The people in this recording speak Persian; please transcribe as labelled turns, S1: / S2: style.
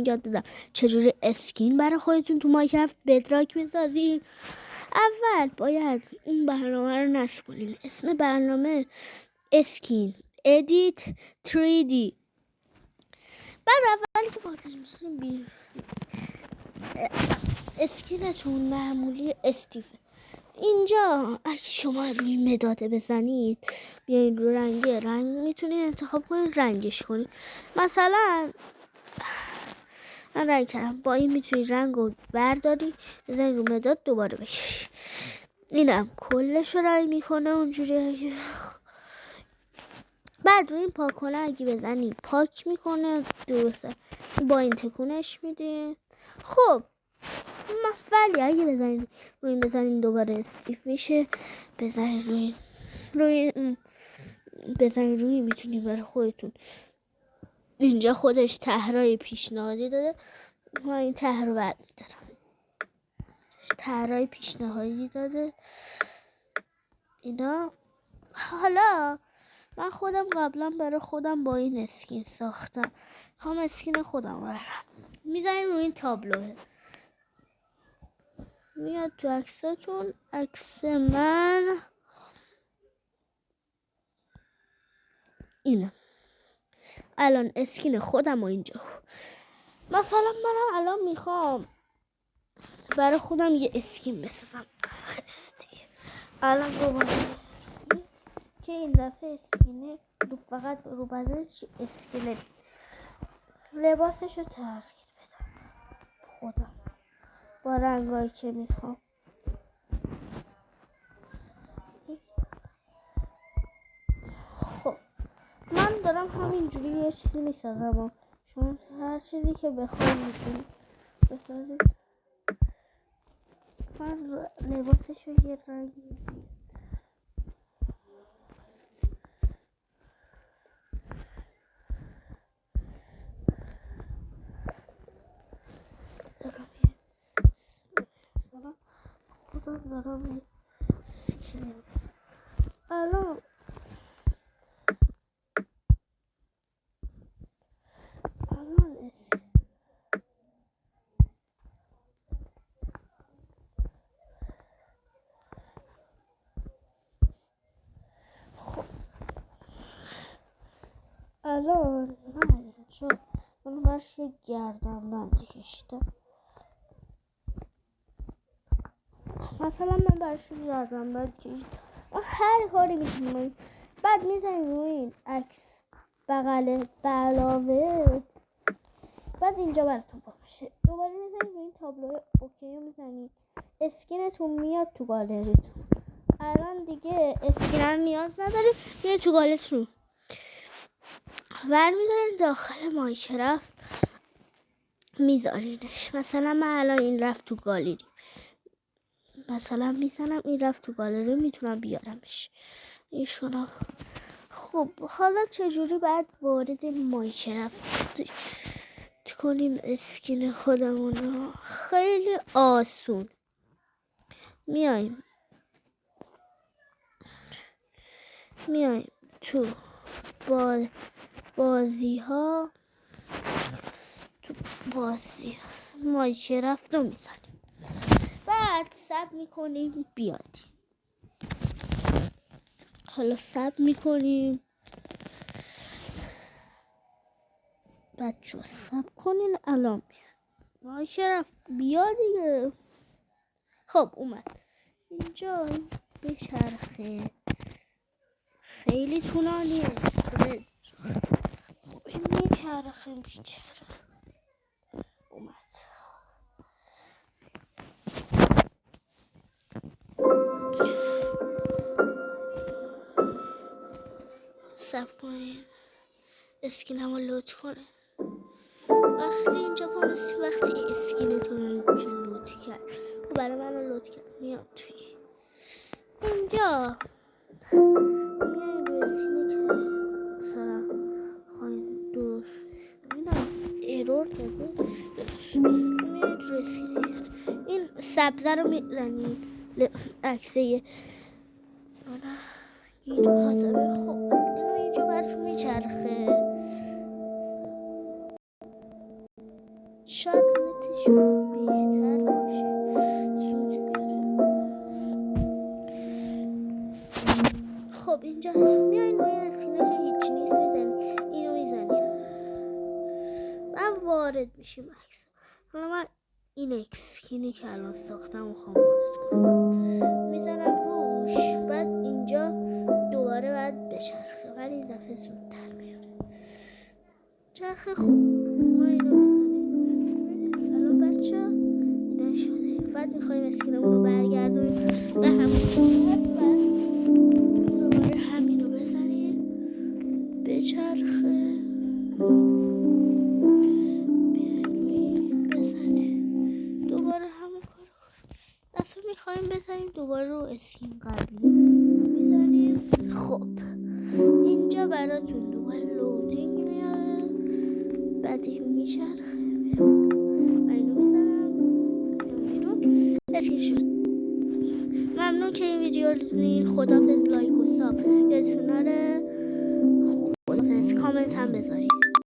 S1: یاد دادم چجوری اسکین برای خودتون تو مایکرافت بدراک بسازین. اول باید اون برنامه رو نصب کنین. اسم برنامه اسکین ادیت 3D. بعد اولی که وارد میشین اسکینتون معمولی استیفه. اینجا اگه شما روی مداد بزنید بیاین رو رنگ میتونید انتخاب کنید رنگش کنید. مثلا من رنگ کردم، با این میتونید رنگ رو برداری بزنید رو مداد دوباره بکش. اینم کلش رو رنگ میکنه اونجوری. بعد روی این پاک کنه اگه بزنید پاک میکنه درسته. با این تکونش میدین. خب ولی اگه بزنید دوباره استیف میشه. بزنید روی میتونید برای خودتون. اینجا خودش طرحهای پیشنهادی داده. من این طرح رو برمی‌دارم. طرحهای پیشنهادی داده اینا. حالا من خودم قبلا برای خودم با این اسکین ساختم. هم اسکین خودم برم میزنیم روی این تابلوه. میاد تو عکساتون. عکس من اینه. الان اسکین خودم و اینجا. مثلا منم الان میخوام برای خودم یه اسکین بسازم. الان دوباره اسکین که این دفعه اسکینه فقط رو بدنش اسکلت. لباسش رو تغییر بدم خودم با رنگایی که میخوام. خب من دارم همینجوری یه چیزی میسازم. شما هر چیزی که بخواید میتونید بسازید. من لباسش رو یه رنگی دارم الان من چون من برش یک گردن بندی کشیدم. مثلا من برش یک گردن بندی کشیدم. هر کاری میتونیم. بعد میزنیم روی این عکس بغل علاوه. بعد اینجا براتون باشه. دوباره میزنید روی این تابلو اوکی میزنید. اسکینتون میاد تو گالریتون. الان دیگه اسکین رو نیاز ندارید. میاد تو گالریتون. برمی‌دارید داخل مایکرافت میذارینش. مثلا من الان این رفت تو گالری. مثلا میزنم این رفت تو گالری. میتونم بیارمش ایشونا. خب حالا چجوری باید وارد مایکرافت کنیم اسکین خودمونو؟ خیلی آسون. میایم تو بازی ها مایکرافت رو میزنیم. بعد ساب میکنیم بیاد. حالا ساب میکنیم. بچه ساب کنین. الان مایکرافت بیا دیگه. خب اومد. اینجا بچرخه. خیلی طولانیه. خب این میچرخه. اومد. ساب کنیم اسکینم رو لود کنه. وقتی اینجا پانستی وقتی اسکینتون رو این گوشه لود کرد و برای من رو لود کرد میاد توی اینجا. میایم روی اسکینی که مثلا خواهیم درست میدم ایرور داده. میایم روی اسکینی این سبزه رو میزنید. عکسه گیره ها داره. خب اینو اینجا براتون میچرخه. شاید نتشون بهتر باشه. خب اینجا میاین روی اسکینه که هیچی نیست میزنیم، اینو میزنیم و وارد میشیم عکس. حالا من این اسکینی که الان ساختم میخوام وارد کنم، میزنم روش، بعد اینجا دوباره باید بچرخه ولی این دفعه زودتر میاره چرخه. خوب ما اینو میزنیم الان بچه اینا شده. بعد میخوایم اسکینمون رو برگردونیم به همون بعد دوباره همینو بزنیم بچرخه بزنه دوباره همون کارو کنیم. دفعه میخوایم بزنیم دوباره رو اسکین قبلی میزنیم. خب اینجا براتون دوباره لودینگ میاد، بعد این میچرخه و اینو میزنم بیرون. اسکین شد. ممنون که این ویدیو رو دیدین. خداحافظ. لایک و ساب یادتون نره.